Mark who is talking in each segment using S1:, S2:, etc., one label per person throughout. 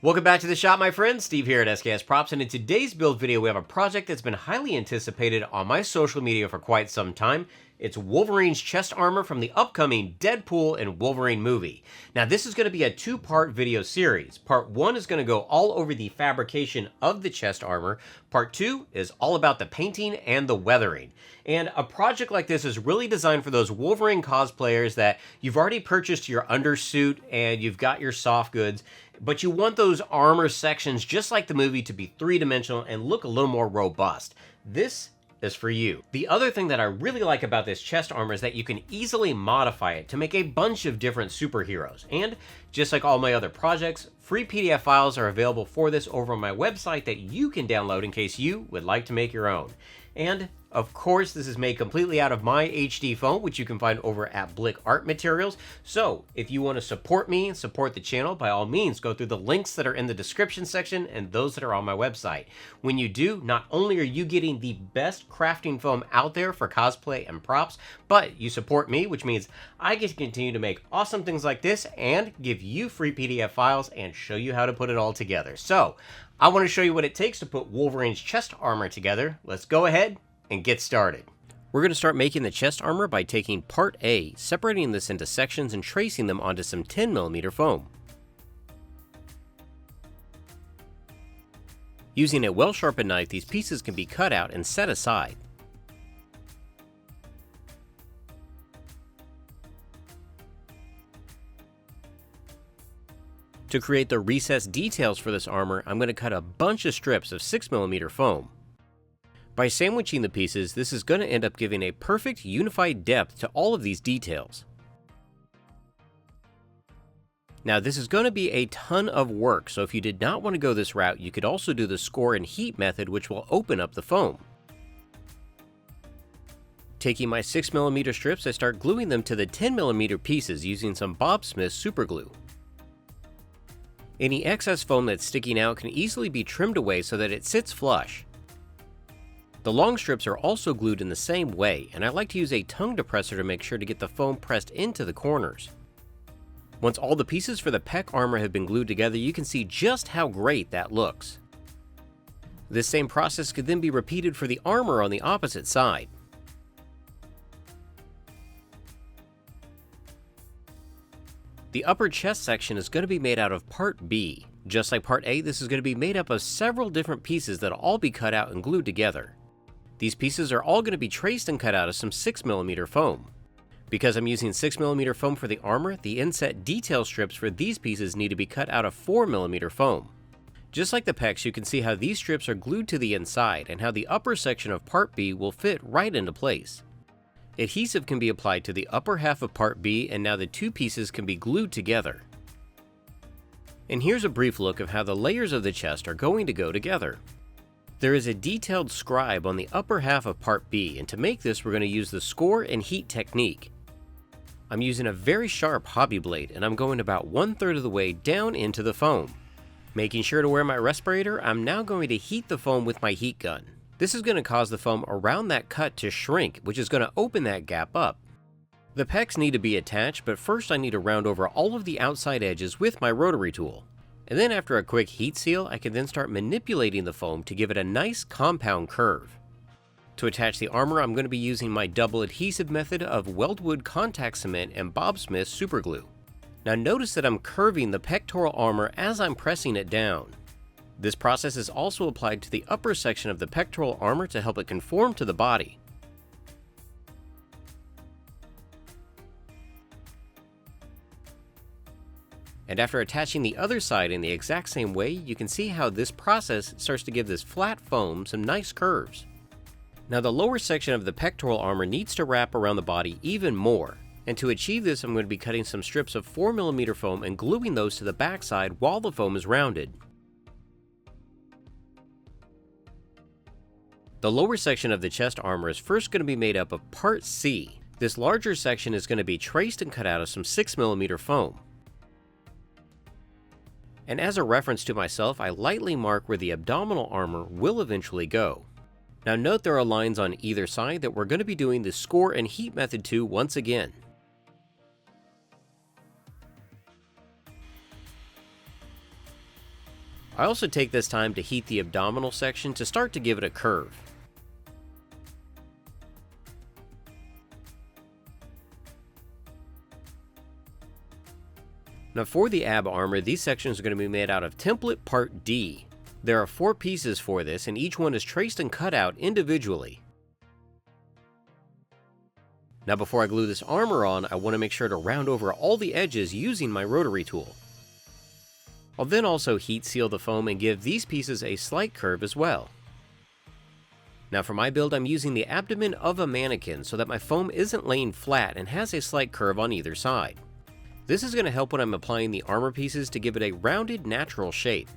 S1: Welcome back to the shop, my friends. Steve here at SKS Props, and in today's build video, we have a project that's been highly anticipated on my social media for quite some time. It's Wolverine's chest armor from the upcoming Deadpool and Wolverine movie. Now, this is going to be a two-part video series. Part 1 is going to go all over the fabrication of the chest armor. Part 2 is all about the painting and the weathering. And a project like this is really designed for those Wolverine cosplayers that you've already purchased your undersuit and you've got your soft goods, but you want those armor sections, just like the movie, to be three-dimensional and look a little more robust. This is for you. The other thing that I really like about this chest armor is that you can easily modify it to make a bunch of different superheroes. And just like all my other projects, free PDF files are available for this over on my website that you can download in case you would like to make your own. And of course, this is made completely out of my HD foam, which you can find over at Blick Art Materials. So if you want to support me and support the channel, by all means, go through the links that are in the description section and those that are on my website. When you do, not only are you getting the best crafting foam out there for cosplay and props, but you support me, which means I get to continue to make awesome things like this and give you free PDF files and show you how to put it all together. So I want to show you what it takes to put Wolverine's chest armor together. Let's go ahead and get started. We're going to start making the chest armor by taking part A, separating this into sections and tracing them onto some 10mm foam. Using a well-sharpened knife, these pieces can be cut out and set aside. To create the recessed details for this armor, I'm going to cut a bunch of strips of 6mm foam. By sandwiching the pieces, this is going to end up giving a perfect unified depth to all of these details. Now, this is going to be a ton of work, so if you did not want to go this route, you could also do the score and heat method, which will open up the foam. Taking my 6mm strips, I start gluing them to the 10mm pieces using some Bob Smith super glue. Any excess foam that's sticking out can easily be trimmed away so that it sits flush. The long strips are also glued in the same way, and I like to use a tongue depressor to make sure to get the foam pressed into the corners. Once all the pieces for the pec armor have been glued together, you can see just how great that looks. This same process could then be repeated for the armor on the opposite side. The upper chest section is going to be made out of part B. Just like part A, this is going to be made up of several different pieces that will all be cut out and glued together. These pieces are all going to be traced and cut out of some 6mm foam. Because I'm using 6mm foam for the armor, the inset detail strips for these pieces need to be cut out of 4mm foam. Just like the pecs, you can see how these strips are glued to the inside and how the upper section of part B will fit right into place. Adhesive can be applied to the upper half of part B, and now the two pieces can be glued together. And here's a brief look of how the layers of the chest are going to go together. There is a detailed scribe on the upper half of part B, and to make this we're going to use the score and heat technique. I'm using a very sharp hobby blade, and I'm going about 1/3 of the way down into the foam. Making sure to wear my respirator, I'm now going to heat the foam with my heat gun. This is going to cause the foam around that cut to shrink, which is going to open that gap up. The pecs need to be attached, but first I need to round over all of the outside edges with my rotary tool. And then after a quick heat seal, I can then start manipulating the foam to give it a nice compound curve. To attach the armor, I'm going to be using my double adhesive method of Weldwood contact cement and Bob Smith super glue. Now notice that I'm curving the pectoral armor as I'm pressing it down. This process is also applied to the upper section of the pectoral armor to help it conform to the body. And after attaching the other side in the exact same way, you can see how this process starts to give this flat foam some nice curves. Now the lower section of the pectoral armor needs to wrap around the body even more. And to achieve this, I'm going to be cutting some strips of 4mm foam and gluing those to the backside while the foam is rounded. The lower section of the chest armor is first going to be made up of part C. This larger section is going to be traced and cut out of some 6mm foam. And as a reference to myself, I lightly mark where the abdominal armor will eventually go. Now note there are lines on either side that we're going to be doing the score and heat method to once again. I also take this time to heat the abdominal section to start to give it a curve. Now for the ab armor, these sections are going to be made out of template part D. There are 4 pieces for this, and each one is traced and cut out individually. Now before I glue this armor on, I want to make sure to round over all the edges using my rotary tool. I'll then also heat seal the foam and give these pieces a slight curve as well. Now for my build, I'm using the abdomen of a mannequin so that my foam isn't laying flat and has a slight curve on either side. This is going to help when I'm applying the armor pieces to give it a rounded, natural shape.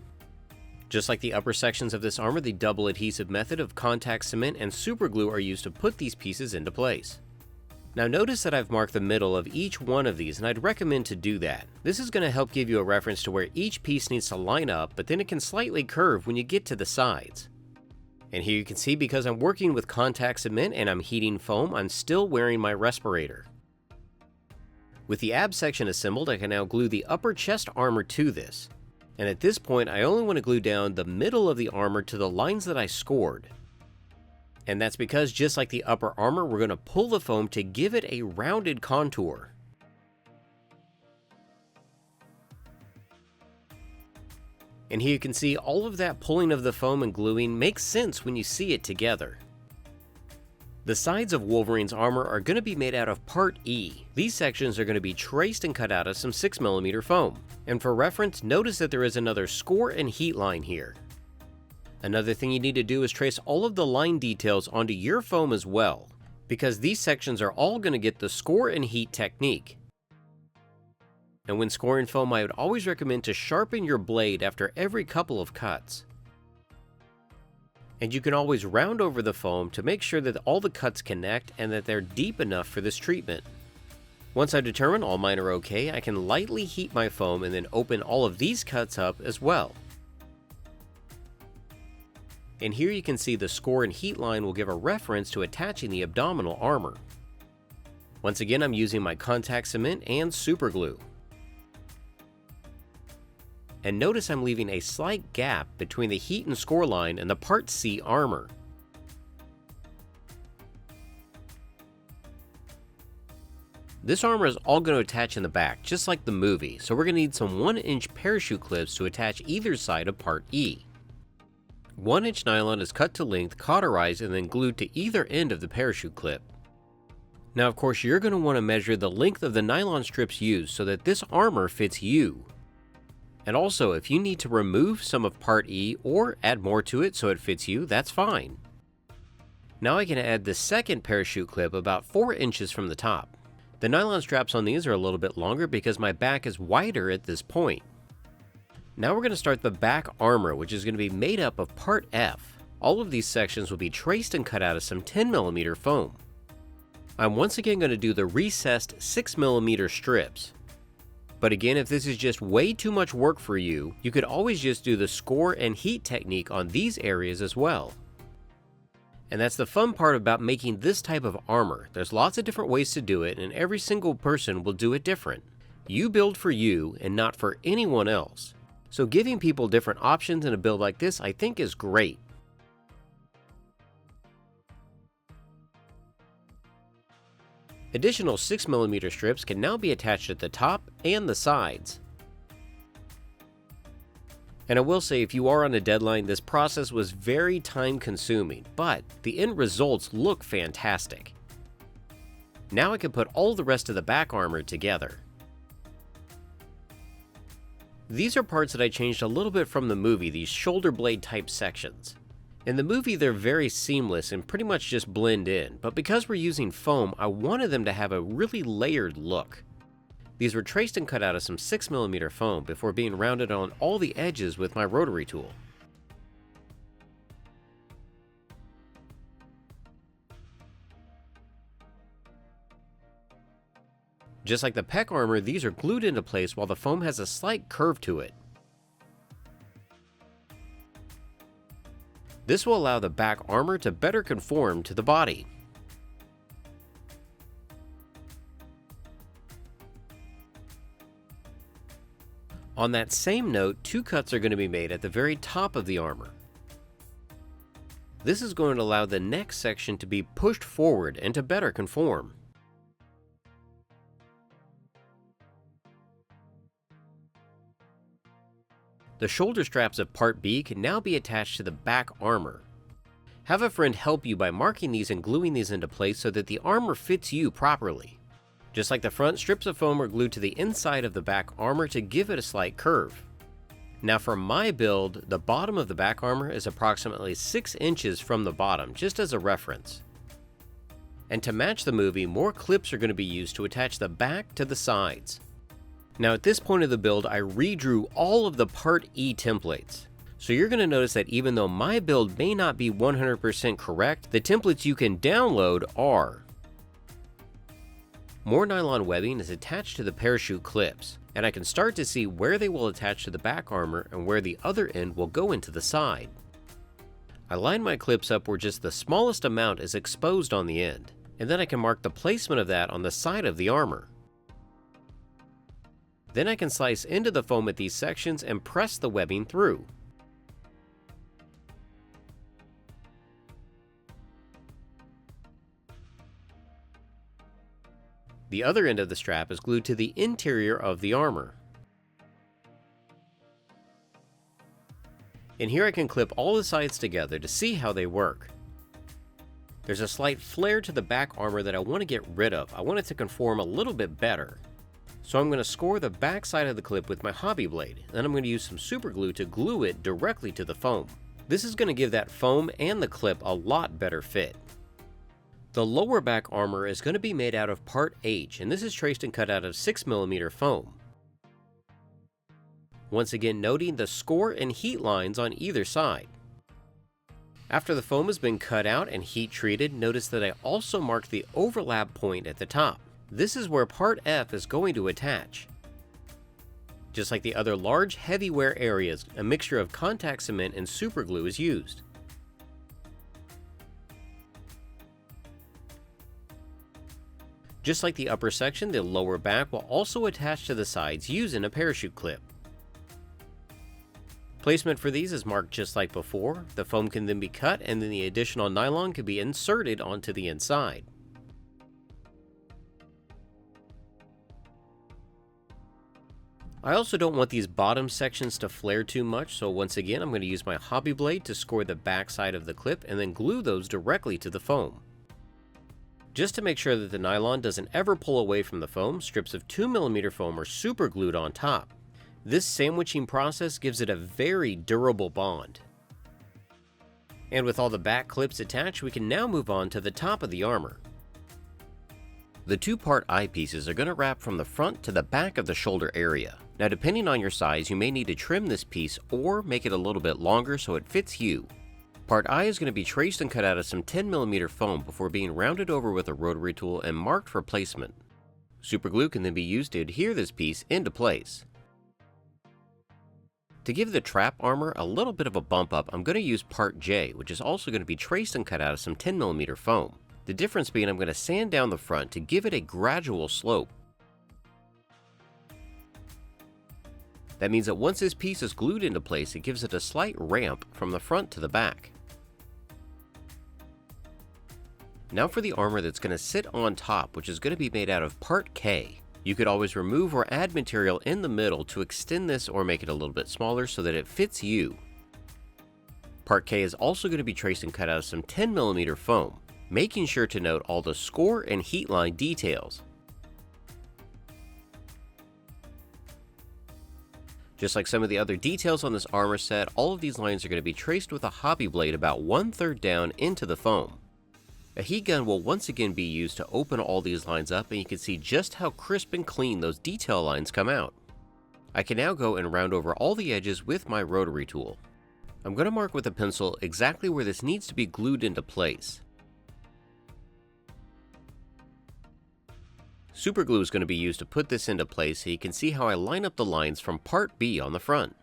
S1: Just like the upper sections of this armor, the double adhesive method of contact cement and super glue are used to put these pieces into place. Now notice that I've marked the middle of each one of these, and I'd recommend to do that. This is going to help give you a reference to where each piece needs to line up, but then it can slightly curve when you get to the sides. And here you can see, because I'm working with contact cement and I'm heating foam, I'm still wearing my respirator. With the ab section assembled, I can now glue the upper chest armor to this. And at this point, I only want to glue down the middle of the armor to the lines that I scored. And that's because, just like the upper armor, we're going to pull the foam to give it a rounded contour. And here you can see all of that pulling of the foam and gluing makes sense when you see it together. The sides of Wolverine's armor are going to be made out of part E. These sections are going to be traced and cut out of some 6mm foam. And for reference, notice that there is another score and heat line here. Another thing you need to do is trace all of the line details onto your foam as well, because these sections are all going to get the score and heat technique. And when scoring foam, I would always recommend to sharpen your blade after every couple of cuts. And you can always round over the foam to make sure that all the cuts connect and that they're deep enough for this treatment. Once I determine all mine are okay, I can lightly heat my foam and then open all of these cuts up as well. And here you can see the score and heat line will give a reference to attaching the abdominal armor. Once again, I'm using my contact cement and super glue. And notice I'm leaving a slight gap between the heat and score line and the part C armor. This armor is all going to attach in the back, just like the movie, so we're going to need some 1-inch parachute clips to attach either side of part E. 1-inch nylon is cut to length, cauterized, and then glued to either end of the parachute clip. Now of course, you're going to want to measure the length of the nylon strips used so that this armor fits you. And also, if you need to remove some of part E or add more to it so it fits you, that's fine. Now I can add the second parachute clip about 4 inches from the top. The nylon straps on these are a little bit longer because my back is wider at this point. Now we're going to start the back armor, which is going to be made up of part F. All of these sections will be traced and cut out of some 10mm foam. I'm once again going to do the recessed 6mm strips. But again, if this is just way too much work for you, you could always just do the score and heat technique on these areas as well. And that's the fun part about making this type of armor. There's lots of different ways to do it, and every single person will do it different. You build for you and not for anyone else. So giving people different options in a build like this, I think, is great. Additional 6mm strips can now be attached at the top and the sides. And I will say, if you are on a deadline, this process was very time consuming, but the end results look fantastic. Now I can put all the rest of the back armor together. These are parts that I changed a little bit from the movie, these shoulder blade type sections. In the movie, they're very seamless and pretty much just blend in, but because we're using foam, I wanted them to have a really layered look. These were traced and cut out of some 6mm foam before being rounded on all the edges with my rotary tool. Just like the pec armor, these are glued into place while the foam has a slight curve to it. This will allow the back armor to better conform to the body. On that same note, 2 cuts are going to be made at the very top of the armor. This is going to allow the neck section to be pushed forward and to better conform. The shoulder straps of Part B can now be attached to the back armor. Have a friend help you by marking these and gluing these into place so that the armor fits you properly. Just like the front, strips of foam are glued to the inside of the back armor to give it a slight curve. Now for my build, the bottom of the back armor is approximately 6 inches from the bottom, just as a reference. And to match the movie, more clips are going to be used to attach the back to the sides. Now at this point of the build, I redrew all of the Part E templates. So you're going to notice that even though my build may not be 100% correct, the templates you can download are. More nylon webbing is attached to the parachute clips, and I can start to see where they will attach to the back armor and where the other end will go into the side. I line my clips up where just the smallest amount is exposed on the end, and then I can mark the placement of that on the side of the armor. Then I can slice into the foam at these sections and press the webbing through. The other end of the strap is glued to the interior of the armor. And here I can clip all the sides together to see how they work. There's a slight flare to the back armor that I want to get rid of. I want it to conform a little bit better. So I'm going to score the back side of the clip with my hobby blade. Then I'm going to use some super glue to glue it directly to the foam. This is going to give that foam and the clip a lot better fit. The lower back armor is going to be made out of Part H, and this is traced and cut out of 6mm foam. Once again, noting the score and heat lines on either side. After the foam has been cut out and heat treated, notice that I also marked the overlap point at the top. This is where Part F is going to attach. Just like the other large heavy wear areas, a mixture of contact cement and super glue is used. Just like the upper section, the lower back will also attach to the sides using a parachute clip. Placement for these is marked just like before. The foam can then be cut and then the additional nylon can be inserted onto the inside. I also don't want these bottom sections to flare too much, so once again I'm going to use my hobby blade to score the back side of the clip and then glue those directly to the foam. Just to make sure that the nylon doesn't ever pull away from the foam, strips of 2mm foam are super glued on top. This sandwiching process gives it a very durable bond. And with all the back clips attached, we can now move on to the top of the armor. The 2-part eyepieces are going to wrap from the front to the back of the shoulder area. Now depending on your size, you may need to trim this piece or make it a little bit longer so it fits you. Part I is going to be traced and cut out of some 10mm foam before being rounded over with a rotary tool and marked for placement. Super glue can then be used to adhere this piece into place. To give the trap armor a little bit of a bump up, I'm going to use Part J, which is also going to be traced and cut out of some 10mm foam. The difference being I'm going to sand down the front to give it a gradual slope. That means that once this piece is glued into place, it gives it a slight ramp from the front to the back. Now for the armor that's going to sit on top, which is going to be made out of Part K. You could always remove or add material in the middle to extend this or make it a little bit smaller so that it fits you. Part K is also going to be traced and cut out of some 10mm foam, making sure to note all the score and heat line details. Just like some of the other details on this armor set, all of these lines are going to be traced with a hobby blade about 1/3 down into the foam. A heat gun will once again be used to open all these lines up, and you can see just how crisp and clean those detail lines come out. I can now go and round over all the edges with my rotary tool. I'm going to mark with a pencil exactly where this needs to be glued into place. Super glue is going to be used to put this into place so you can see how I line up the lines from Part B on the front.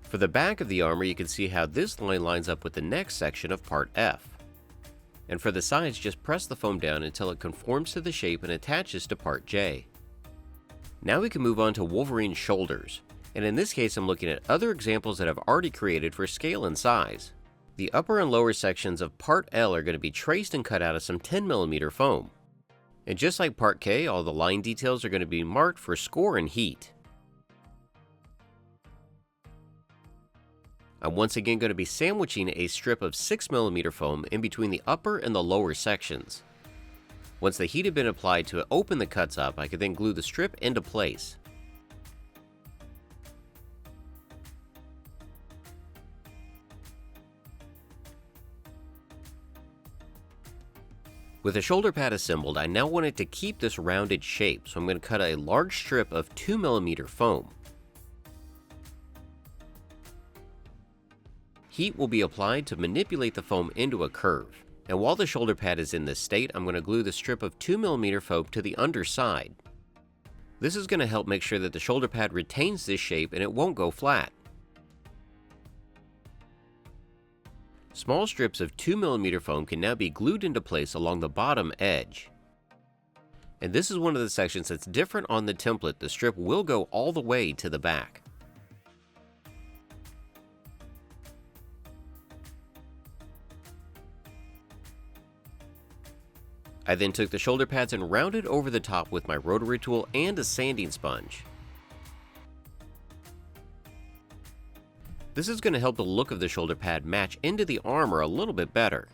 S1: For the back of the armor, you can see how this line lines up with the next section of Part F. And for the sides, just press the foam down until it conforms to the shape and attaches to part J. Now we can move on to Wolverine's shoulders, and in this case I'm looking at other examples that I've already created for scale and size. The upper and lower sections of part L are going to be traced and cut out of some 10mm foam. And just like part K, all the line details are going to be marked for score and heat. I'm once again going to be sandwiching a strip of 6mm foam in between the upper and the lower sections. Once the heat had been applied to open the cuts up, I could then glue the strip into place. With the shoulder pad assembled, I now wanted to keep this rounded shape, so I'm going to cut a large strip of 2mm foam. Heat will be applied to manipulate the foam into a curve, and while the shoulder pad is in this state, I'm going to glue the strip of 2mm foam to the underside. This is going to help make sure that the shoulder pad retains this shape and it won't go flat. Small strips of 2mm foam can now be glued into place along the bottom edge. And this is one of the sections that's different on the template. The strip will go all the way to the back. I then took the shoulder pads and rounded over the top with my rotary tool and a sanding sponge. This is going to help the look of the shoulder pad match into the armor a little bit better.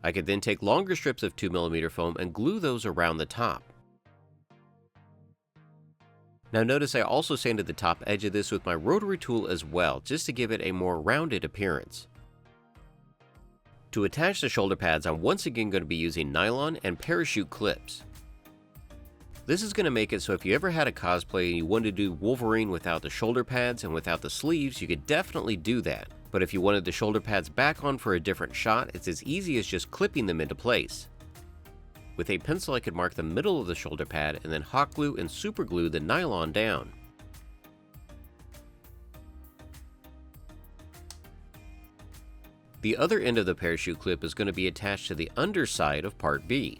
S1: I could then take longer strips of 2mm foam and glue those around the top. Now notice I also sanded the top edge of this with my rotary tool as well, just to give it a more rounded appearance. To attach the shoulder pads, I'm once again going to be using nylon and parachute clips. This is going to make it so if you ever had a cosplay and you wanted to do Wolverine without the shoulder pads and without the sleeves, you could definitely do that. But if you wanted the shoulder pads back on for a different shot, it's as easy as just clipping them into place. With a pencil I could mark the middle of the shoulder pad and then hot glue and super glue the nylon down. The other end of the parachute clip is going to be attached to the underside of part B.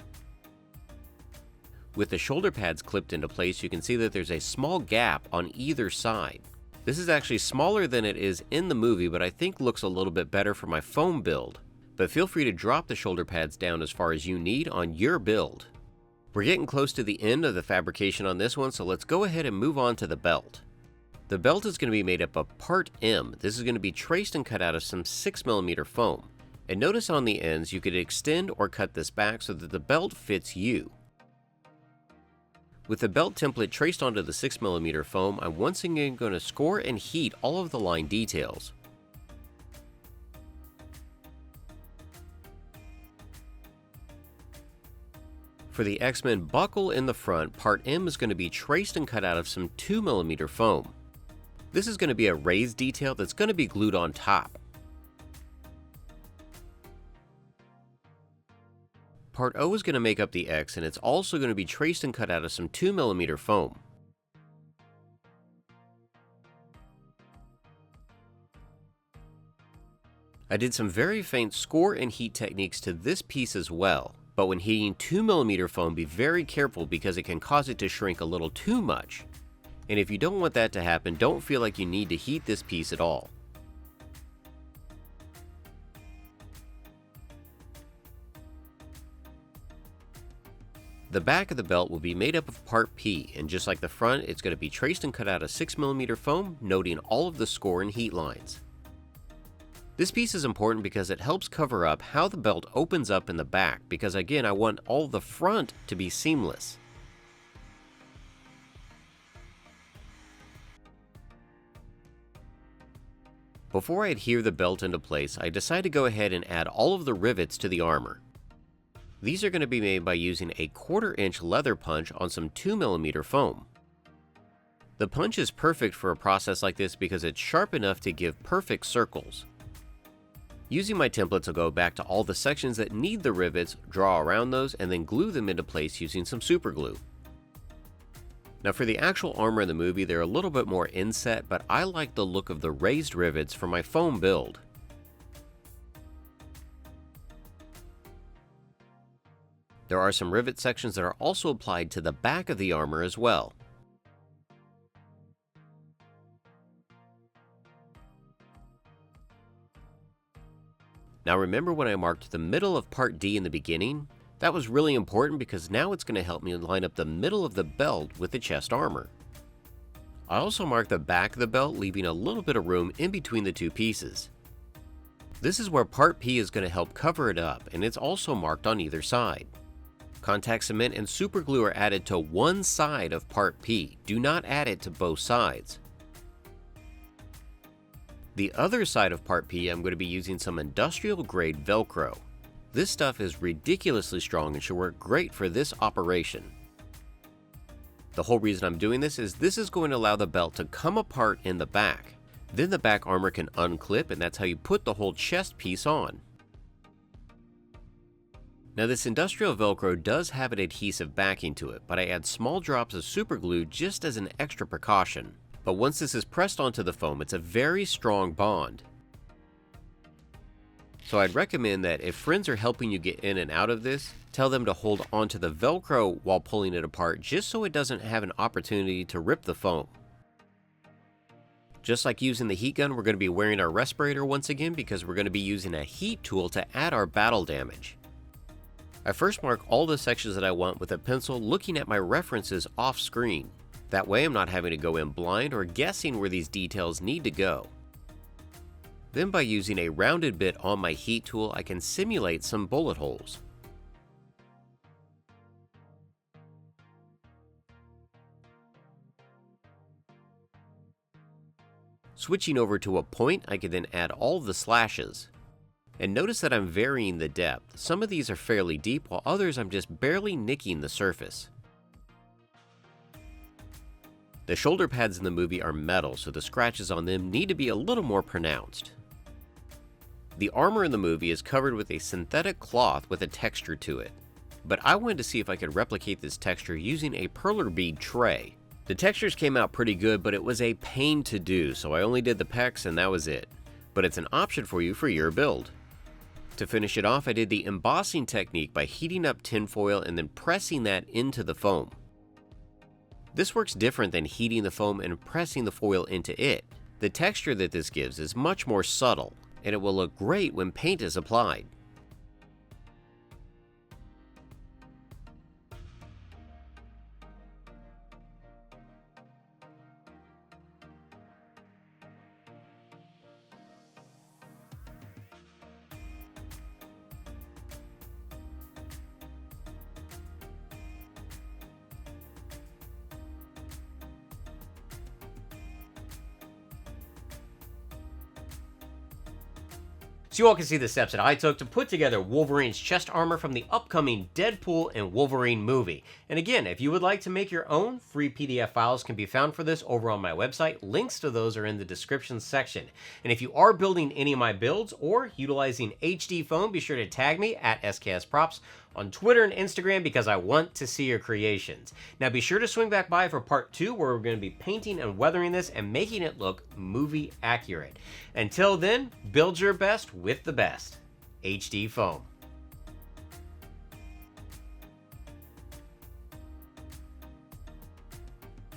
S1: With the shoulder pads clipped into place, you can see that there's a small gap on either side. This is actually smaller than it is in the movie, but I think looks a little bit better for my foam build. But feel free to drop the shoulder pads down as far as you need on your build. We're getting close to the end of the fabrication on this one, so let's go ahead and move on to the belt. The belt is going to be made up of part M. This is going to be traced and cut out of some 6mm foam. And notice on the ends you could extend or cut this back so that the belt fits you. With the belt template traced onto the 6mm foam, I'm once again going to score and heat all of the line details. For the X-Men buckle in the front, part M is going to be traced and cut out of some 2mm foam. This is going to be a raised detail that's going to be glued on top. Part O is going to make up the X, and it's also going to be traced and cut out of some 2mm foam. I did some very faint score and heat techniques to this piece as well, but when heating 2mm foam, be very careful because it can cause it to shrink a little too much. And if you don't want that to happen, don't feel like you need to heat this piece at all. The back of the belt will be made up of part P, and just like the front, it's going to be traced and cut out of 6mm foam, noting all of the score and heat lines. This piece is important because it helps cover up how the belt opens up in the back, because again, I want all the front to be seamless. Before I adhere the belt into place, I decided to go ahead and add all of the rivets to the armor. These are going to be made by using a 1/4 inch leather punch on some 2mm foam. The punch is perfect for a process like this because it's sharp enough to give perfect circles. Using my templates, I'll go back to all the sections that need the rivets, draw around those, and then glue them into place using some super glue. Now for the actual armor in the movie, they're a little bit more inset, but I like the look of the raised rivets for my foam build. There are some rivet sections that are also applied to the back of the armor as well. Now remember when I marked the middle of part D in the beginning? That was really important because now it's going to help me line up the middle of the belt with the chest armor. I also marked the back of the belt, leaving a little bit of room in between the two pieces. This is where part P is going to help cover it up, and it's also marked on either side. Contact cement and super glue are added to one side of part P. Do not add it to both sides. The other side of part P, I'm going to be using some industrial grade Velcro. This stuff is ridiculously strong and should work great for this operation. The whole reason I'm doing this is going to allow the belt to come apart in the back. Then the back armor can unclip, and that's how you put the whole chest piece on. Now this industrial Velcro does have an adhesive backing to it, but I add small drops of super glue just as an extra precaution. But once this is pressed onto the foam, it's a very strong bond. So I'd recommend that if friends are helping you get in and out of this, tell them to hold onto the Velcro while pulling it apart just so it doesn't have an opportunity to rip the foam. Just like using the heat gun, we're going to be wearing our respirator once again because we're going to be using a heat tool to add our battle damage. I first mark all the sections that I want with a pencil, looking at my references off screen. That way I'm not having to go in blind or guessing where these details need to go. Then by using a rounded bit on my heat tool, I can simulate some bullet holes. Switching over to a point, I can then add all the slashes. And notice that I'm varying the depth. Some of these are fairly deep, while others I'm just barely nicking the surface. The shoulder pads in the movie are metal, so the scratches on them need to be a little more pronounced. The armor in the movie is covered with a synthetic cloth with a texture to it, but I wanted to see if I could replicate this texture using a perler bead tray. The textures came out pretty good, but it was a pain to do, so I only did the pecs and that was it. But it's an option for you for your build. To finish it off, I did the embossing technique by heating up tinfoil and then pressing that into the foam. This works different than heating the foam and pressing the foil into it. The texture that this gives is much more subtle, and it will look great when paint is applied.
S2: So you all can see the steps that I took to put together Wolverine's chest armor from the upcoming Deadpool and Wolverine movie. And again, if you would like to make your own, free PDF files can be found for this over on my website. Links to those are in the description section. And if you are building any of my builds or utilizing HD foam, be sure to tag me at SKSProps on Twitter and Instagram because I want to see your creations. Now be sure to swing back by for part 2 where we're going to be painting and weathering this and making it look movie accurate. Until then, build your best with the best. HD foam.